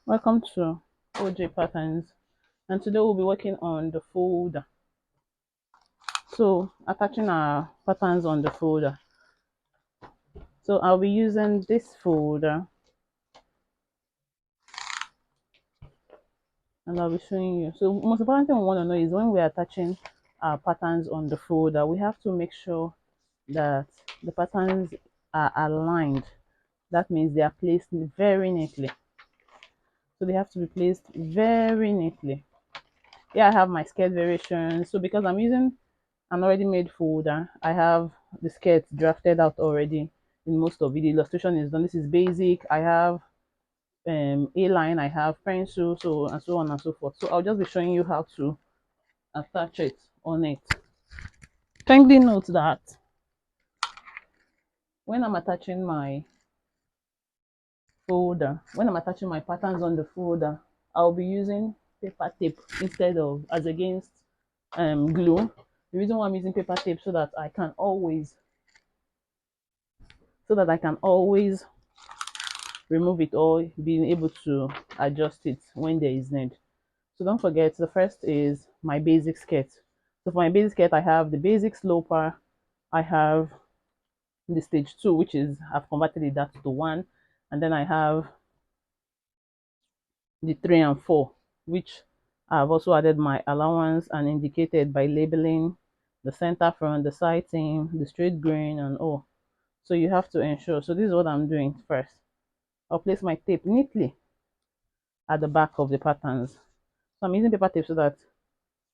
Welcome to OJ Patterns, and today we'll be working on the folder. So attaching our patterns on the folder. So I'll be using this folder and I'll be showing you. So most important thing we want to know is when we're attaching our patterns on the folder, we have to make sure that the patterns are aligned. That means they are placed very neatly. So they have to be placed very neatly. Here I have my skirt variation. So because I'm using an already made folder, I have the skirt drafted out already in most of it. The illustration is done. This is basic. I have a line, I have pencil, so and so on and so forth. So I'll just be showing you how to attach it on it. Kindly note that when I'm attaching my folder, when I'm attaching my patterns on the folder, I'll be using paper tape instead of as against glue. The reason why I'm using paper tape so that I can always remove it or being able to adjust it when there is need. So don't forget, the first is my basic skirt. So for my basic skirt, I have the basic sloper, I have the stage 2, which is I've converted that to 1, and then I have the 3 and 4, which I've also added my allowance and indicated by labeling the center front, the side seam, the straight grain, and all. So you have to ensure. So this is what I'm doing first. I'll place my tape neatly at the back of the patterns. So I'm using paper tape so that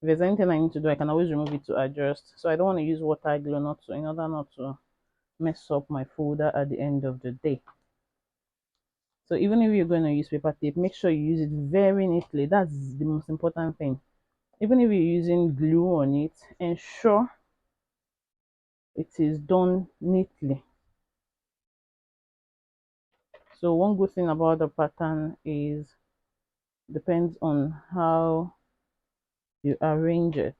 if there's anything I need to do, I can always remove it to adjust. So I don't want to use water glue not to in order not to mess up my folder at the end of the day. So even if you're going to use paper tape, make sure you use it very neatly. That's the most important thing. Even if you're using glue on it, ensure it is done neatly. So one good thing about the pattern is depends on how you arrange it.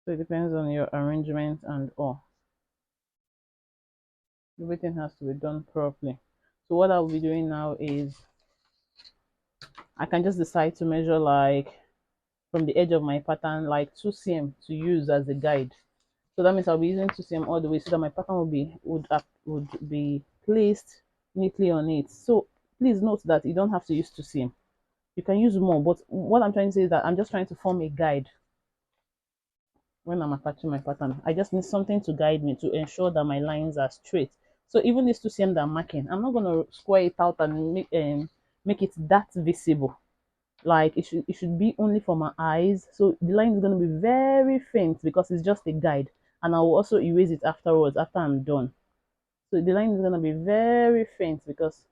So it depends on your arrangement and all. Everything has to be done properly. So what I'll be doing now is I can just decide to measure like from the edge of my pattern like 2 cm to use as a guide. So that means I'll be using 2 cm all the way so that my pattern would be placed neatly on it. So please note that you don't have to use 2 cm. You can use more, but what I'm trying to say is that I'm just trying to form a guide when I'm attaching my pattern. I just need something to guide me to ensure that my lines are straight. So even this 2 cm that I'm marking, I'm not going to square it out and make it that visible. Like it should be only for my eyes. So the line is going to be very faint because it's just a guide, and I will also erase it afterwards after I'm done. So the line is going to be very faint because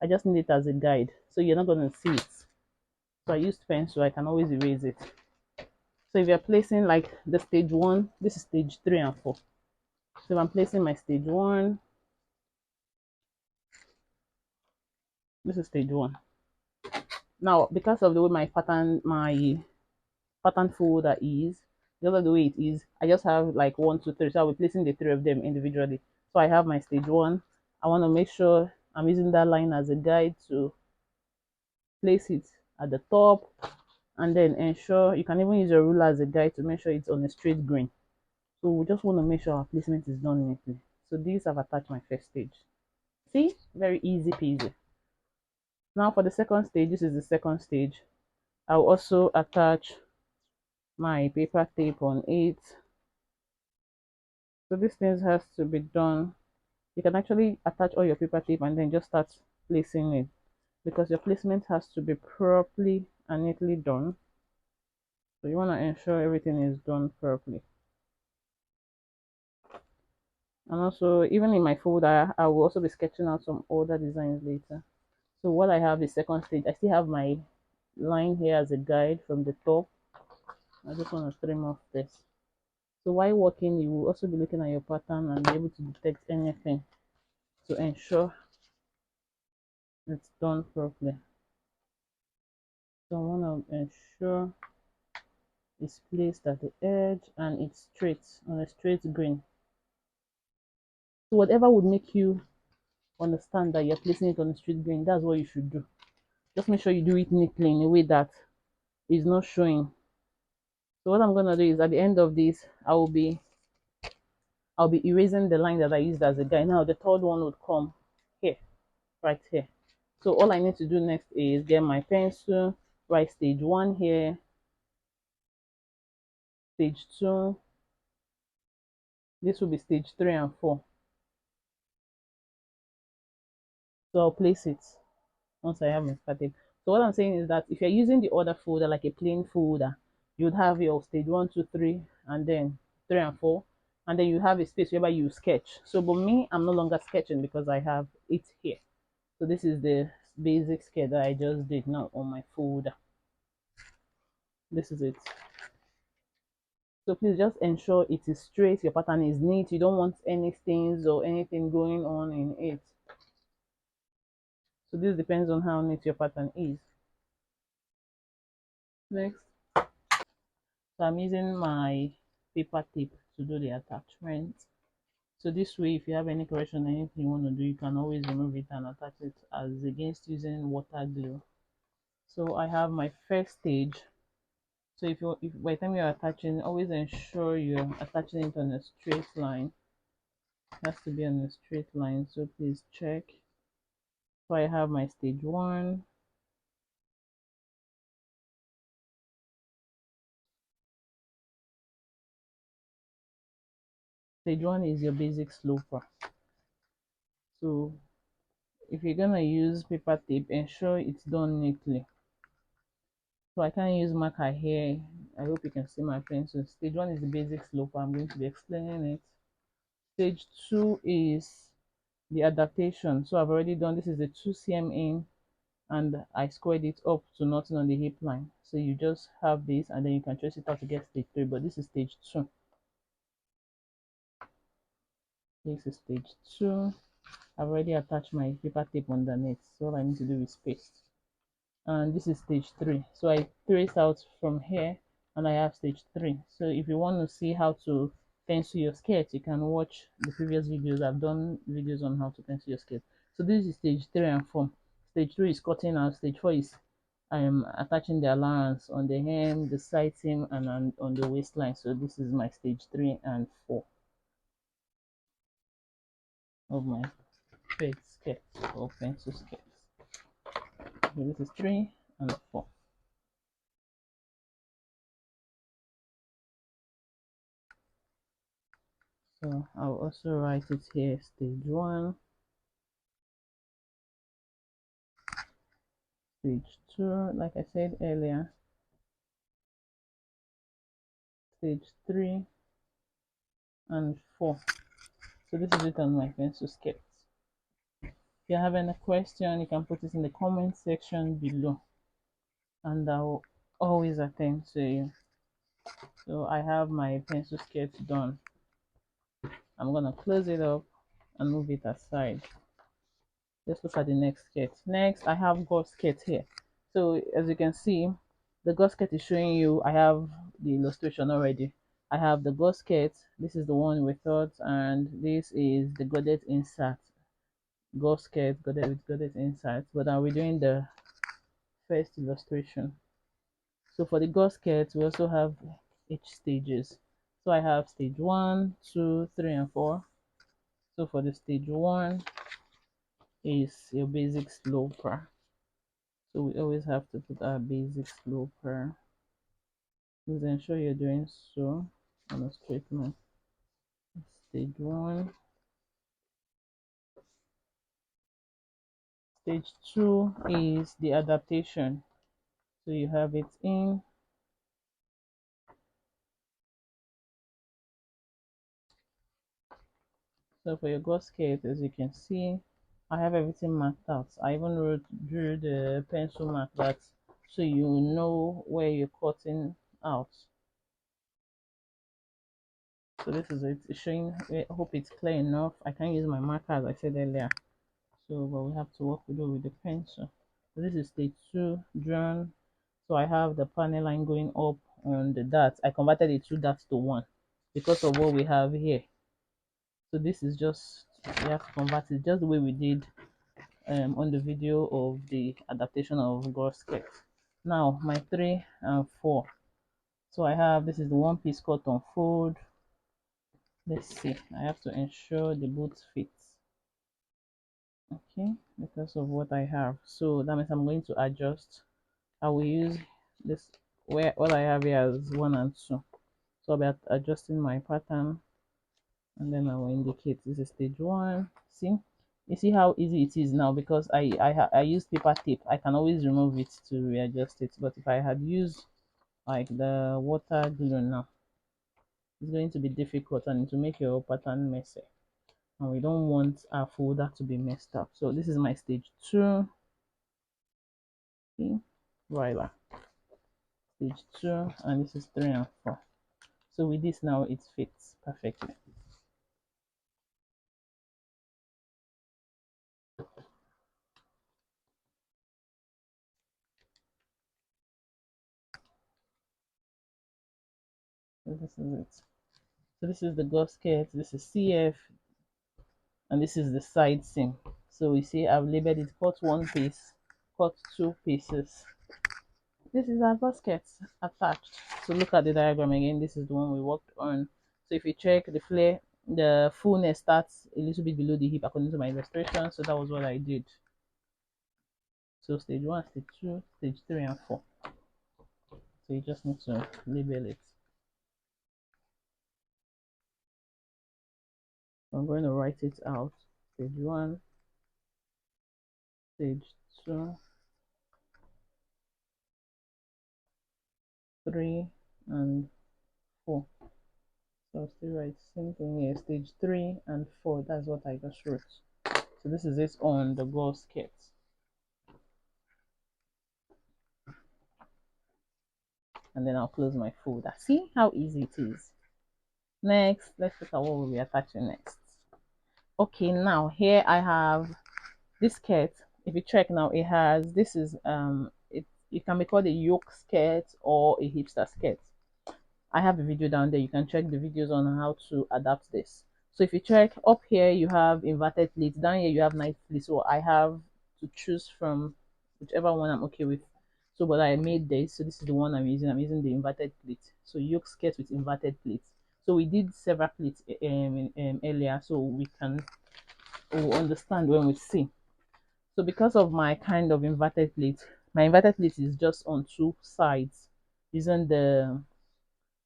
I just need it as a guide, so you're not going to see it. So I used pencil, I can always erase it. So if you're placing like the stage 1, this is stage 3 and 4. So if I'm placing my stage 1, this is stage 1. Now because of the way my pattern folder is, because of the way it is, I just have like 1, 2, 3. So I'll be placing the 3 of them individually. So I have my stage 1. I want to make sure I'm using that line as a guide to place it at the top, and then ensure you can even use your ruler as a guide to make sure it's on a straight grain. So we just want to make sure our placement is done neatly. So these have attached my first stage. See, very easy peasy. Now for the second stage, this is the second stage. I'll also attach my paper tape on it. So this thing has to be done. You can actually attach all your paper tape and then just start placing it, because your placement has to be properly and neatly done. So you want to ensure everything is done properly. And also, even in my folder, I will also be sketching out some other designs later. So what I have is second stage. I still have my line here as a guide from the top. I just want to trim off this. So while working, you will also be looking at your pattern and be able to detect anything to ensure it's done properly. So I want to ensure it's placed at the edge and it's straight on a straight grain. So whatever would make you understand that you're placing it on the straight grain. That's what you should do. Just make sure you do it neatly in a way that is not showing. So what I'm gonna do is at the end of this, I'll be erasing the line that I used as a guide. Now the third one would come here, right here. So all I need to do next is get my pencil, write stage 1 here, stage 2, this will be stage 3 and 4. So I'll place it once I have my started. So what I'm saying is that if you're using the other folder like a plain folder, you'd have your stage 1, 2, 3, and then 3 and 4, and then you have a space whereby you sketch. So but me, I'm no longer sketching because I have it here. So this is the basic sketch that I just did now on my folder. This is it. So please just ensure it is straight, your pattern is neat, you don't want any stains or anything going on in it. So this depends on how neat your pattern is. Next, so I'm using my paper tape to do the attachment. So this way, if you have any correction, anything you want to do, you can always remove it and attach it as against using water glue. So I have my first stage. So if by the time you're attaching, always ensure you're attaching it on a straight line. It has to be on a straight line. So please check. So I have my stage 1. Stage 1 is your basic sloper. So if you're gonna use paper tape, ensure it's done neatly. So I can't use marker here. I hope you can see my pencil. Stage 1 is the basic sloper. I'm going to be explaining it. Stage 2 is the adaptation. So I've already done this is the 2 cm in, and I squared it up to nothing on the hip line. So you just have this and then you can trace it out to get stage 3, but this is stage 2. This is stage 2. I've already attached my paper tape underneath, so all I need to do is paste. And this is stage 3. So I trace out from here and I have stage 3. So if you want to see how to pencil your skirt, you can watch the previous videos. I've done videos on how to pencil your skirt. So this is stage 3 and 4. Stage 3 is cutting out. Stage 4 is I am attaching the allowance on the hem, the side seam, and on the waistline. So this is my stage 3 and 4 of my fade skirt or pencil skirts. So this is 3 and 4. So I'll also write it here, stage 1, stage 2, like I said earlier, stage 3 and 4. So this is it on my pencil sketch. If you have any question, you can put it in the comment section below and I'll always attend to you. So I have my pencil sketch done. I'm gonna close it up and move it aside. Let's look at the next sketch. Next, I have God sketch here. So as you can see, the God sketch is showing you I have the illustration already. I have the God sketch. This is the one we thought, and this is the Godet insert. God sketch, Godet with Godet insert. But now we're doing the first illustration. So for the God sketch, we also have each stages. So I have stage 1, 2, 3, and 4. So for the stage 1 is your basic sloper. So we always have to put our basic sloper. Please ensure you're doing so on a straight line. Stage 1. Stage 2 is the adaptation. So you have it in. So for your gasket, as you can see, I have everything marked out. I even drew the pencil mark that so you know where you're cutting out. So this is it. It's showing. I hope it's clear enough. I can't use my marker as I said earlier. So but we have to work with the pencil. So this is stage 2 drawn. So I have the panel line going up on the dots. I converted the 2 dots to 1 because of what we have here. So this is just You have to convert it just the way we did on the video of the adaptation of Godet. Now my 3 and 4. So I have, this is the one piece cotton fold. Let's see, I have to ensure the boot fits. Okay, because of what I have. So that means I'm going to adjust. I will use this, where what I have here is 1 and 2. So I'll be adjusting my pattern, and then I will indicate this is stage 1. See, you see how easy it is now, because I use paper tape. I can always remove it to readjust it. But if I had used like the water glue now, it's going to be difficult and to make your pattern messy, and we don't want our folder to be messed up. So this is my stage 2. Okay, voila, stage 2, and this is 3 and 4. So with this now it fits perfectly. So this is it. So this is the gasket, this is CF, and this is the side seam. So you see I've labeled it cut 1 piece, cut 2 pieces. This is our gasket attached. So look at the diagram again. This is the one we worked on. So if you check the flare, the fullness starts a little bit below the hip according to my illustration. So that was what I did. So stage 1, stage 2, stage 3 and 4. So you just need to label it. I'm going to write it out. Stage 1, stage 2, 3 and 4. So I'll still write same thing here, stage 3 and 4. That's what I just wrote. So this is it on the gasket. And then I'll close my folder. See how easy it is. Next, let's look at what we'll be attaching next. Okay, now here I have this skirt. If you check now, it has, this is it can be called a yoke skirt or a hipster skirt. I have a video down there. You can check the videos on how to adapt this. So if you check up here, you have inverted pleats. Down here, you have nice pleats. So I have to choose from whichever one I'm okay with. So, but I made this. So this is the one I'm using. I'm using the inverted pleat. So yoke skirt with inverted pleats. So we did several pleats earlier, so we'll understand when we see. So because of my kind of inverted pleat, my inverted pleat is just on 2 sides, using the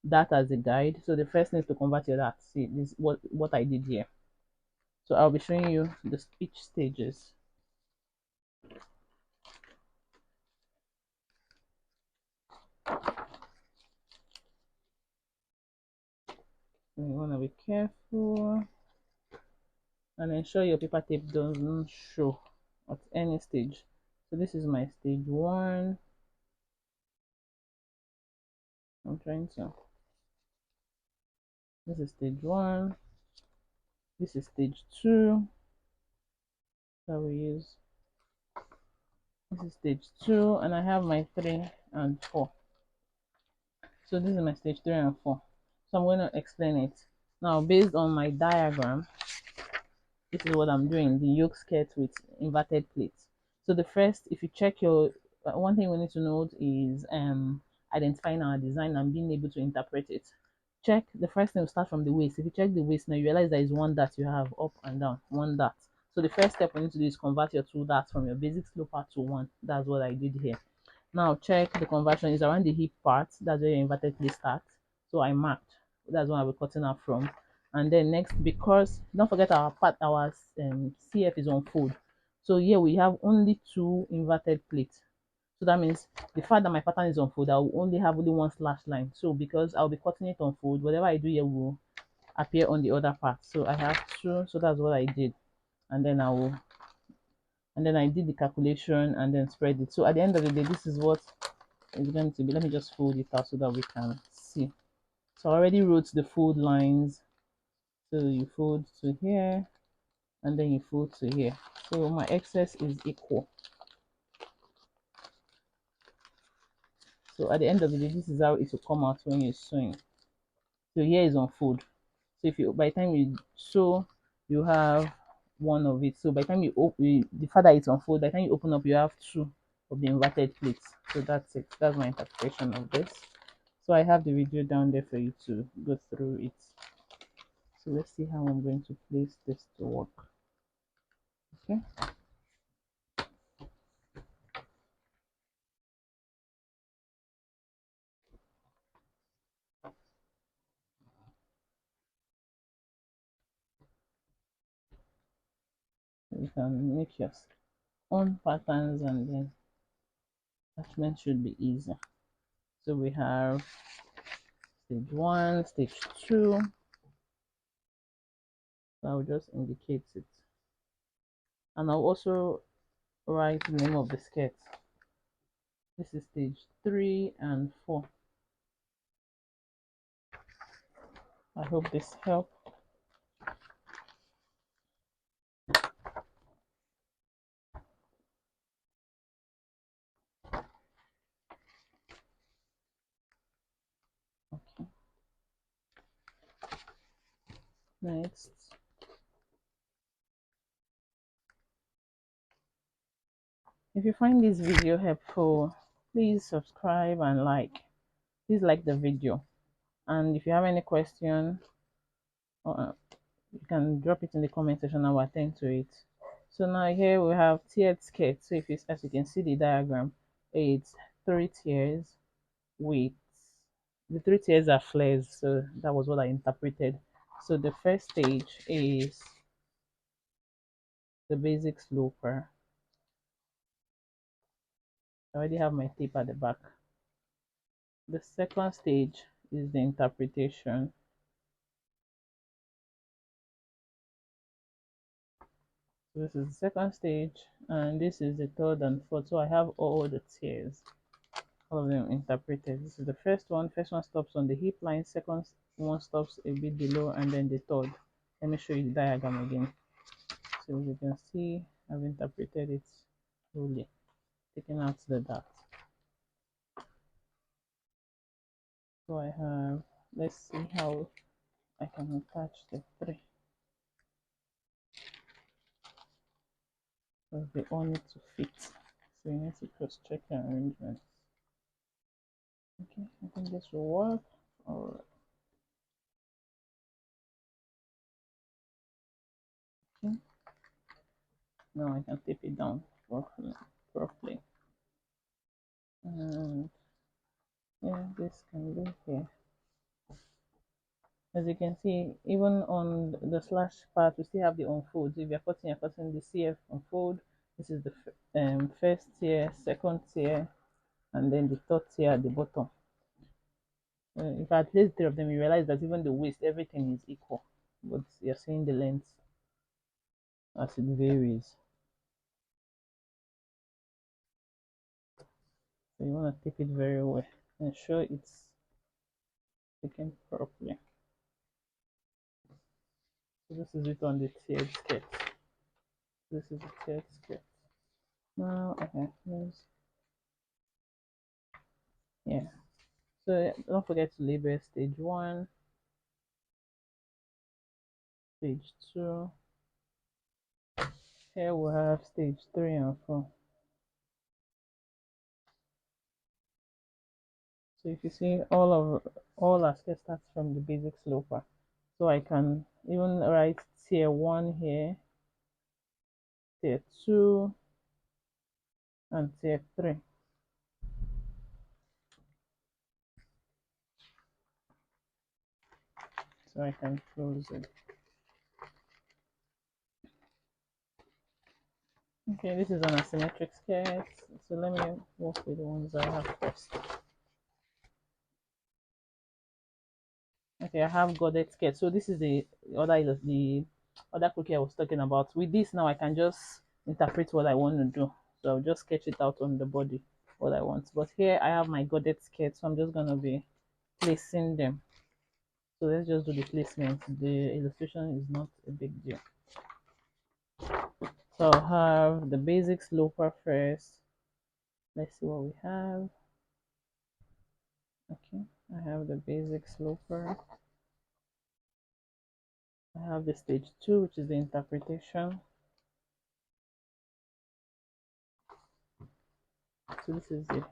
that as a guide. So the first thing is to convert your that. See, this is what I did here. So I'll be showing you the speech stages. So you want to be careful and ensure your paper tape doesn't show at any stage. So this is my stage 1. I'm trying to. This is stage 1. This is stage 2. So we use. This is stage 2, and I have my 3 and 4. So this is my stage 3 and 4. So I'm going to explain it. Now, based on my diagram, this is what I'm doing, the yoke skirt with inverted pleats. So the first, if you check your, one thing we need to note is identifying our design and being able to interpret it. Check, the first thing will start from the waist. If you check the waist now, you realize there is one dot you have up and down, one dot. So the first step we need to do is convert your 2 dots from your basic slope part to 1. That's what I did here. Now check the conversion is around the hip part. That's where your inverted pleat starts. So I marked. That's what I will be cutting out from. And then next, because don't forget our CF is on fold. So here we have only 2 inverted pleats. So that means the fact that my pattern is on fold, I will only have only 1 slash line. So because I'll be cutting it on fold, whatever I do here will appear on the other part. So I have 2. So that's what I did. And then I did the calculation and then spread it. So at the end of the day, this is what it's going to be. Let me just fold it out so that we can see. So I already wrote the fold lines. So you fold to here and then you fold to here. So my excess is equal. So at the end of the day, this is how it will come out when you're sewing. So here is on fold. So if you, by the time you sew, you have one of it. So by the time you open, the fact that it's unfold, by the time you open up, you have two of the inverted pleats. So that's it. That's my interpretation of this. So I have the video down there for you to go through it. So let's see how I'm going to place this to work. Okay. You can make your own patterns and then attachment should be easy. So we have stage 1, stage 2. So I'll just indicate it. And I'll also write the name of the skirt. This is stage 3 and 4. I hope this helps. Okay. Next. If you find this video helpful, please subscribe and like. Please like the video. And if you have any question, you can drop it in the comment section. I will attend to it. So now here we have tiered skirt. So if you, as you can see the diagram, it's 3 tiers with the 3 tiers are flares. So that was what I interpreted. So the first stage is the basic sloper. I already have my tape at the back. The second stage is the interpretation. So this is the second stage, and this is the third and fourth. So I have all the tiers, all of them interpreted. This is the first one. First one stops on the hip line, second one stops a bit below, and then the third. Let me show you the diagram again. So as you can see, I've interpreted it slowly, taking out the dot. So I have, let's see how I can attach the 3. Because they all need to fit. So you need to cross check your arrangements. Okay, I think this will work. Alright. Okay. Now I can tape it down properly. And yeah, this can be here. As you can see, even on the slash part, we still have the unfold. So if you're cutting the CF unfold. This is the first tier, second tier, and then the third tier at the bottom. If I place 3 of them, you realize that even the waist, everything is equal, but you're seeing the length as it varies. So you want to tape it very well. Ensure it's taken properly. So this is it on the tiered skirt. This is the tiered skirt. Now, okay, yeah. So don't forget to label stage 1, stage 2. Here we have stage 3 and 4. So if you see, all our skirt starts from the basic sloper. So I can even write tier 1 here, tier 2, and tier 3. So I can close it. Okay, this is an asymmetric skirt. So let me work with the ones I have first. Okay, I have Godet skirt. So this is the other cookie I was talking about. With this now, I can just interpret what I want to do. So I'll just sketch it out on the body, what I want. But here I have my Godet skirt, so I'm just gonna be placing them. So let's just do the placement. The illustration is not a big deal. So I'll have the basic sloper first. Let's see what we have. Okay, I have the basic sloper. I have the stage 2, which is the interpretation. So this is the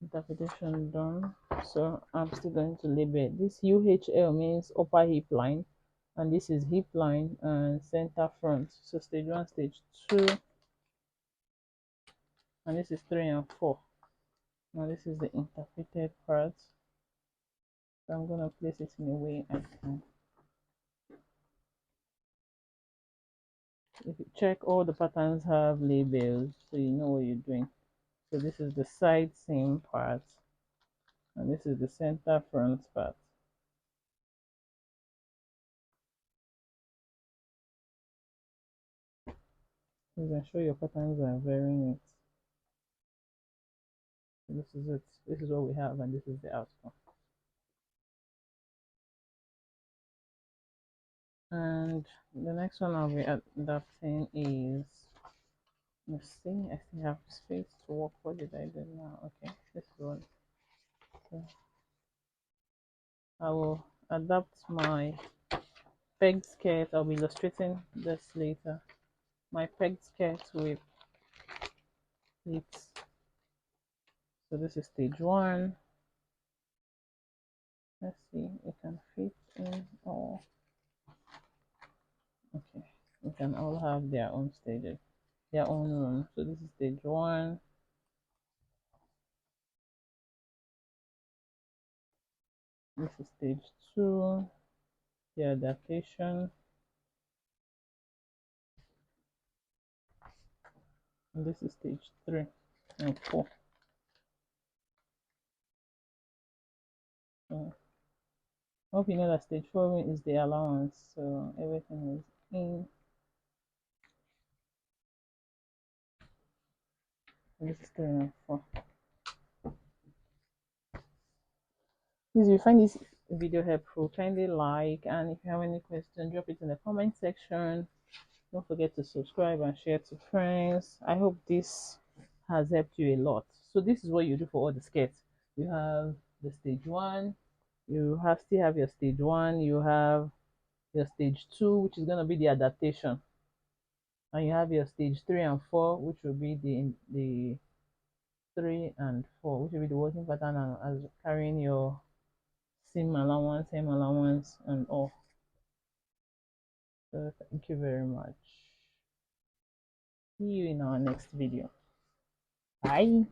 interpretation done. So I'm still going to label it. This UHL means upper hip line, and this is hip line and center front. So stage 1, stage 2, and this is 3 and 4. Now this is the interpreted part. So I'm gonna place it in a way I can. If you check, all the patterns have labels, so you know what you're doing. So this is the side seam part, and this is the center front part. You can show your patterns are very neat. So this is it. This is what we have, and this is the outcome. And the next one I'll be adapting is, let's see, I still have space to work. What did I do now? Okay, this one. So I will adapt my peg skirt. I'll be illustrating this later. My peg skirt with pleats. So this is stage 1. Let's see, it can fit in all. Okay, we can all have their own stages, their own room. So this is stage 1. This is stage 2, the adaptation. And this is stage 3 and 4. So hope you know that stage 4 is the allowance, so everything is in. And this is 3 and 4. Please, if you find this video helpful, kindly like, and if you have any questions, drop it in the comment section. Don't forget to subscribe and share to friends. I hope this has helped you a lot. So this is what you do for all the skirts. You have the stage 1, you have still have your stage 1, you have your stage 2, which is going to be the adaptation, and you have your stage 3 and 4, which will be the 3 and 4, which will be the working pattern, and as carrying your seam allowance, hem allowance, and all. So thank you very much. See you in our next video. Bye.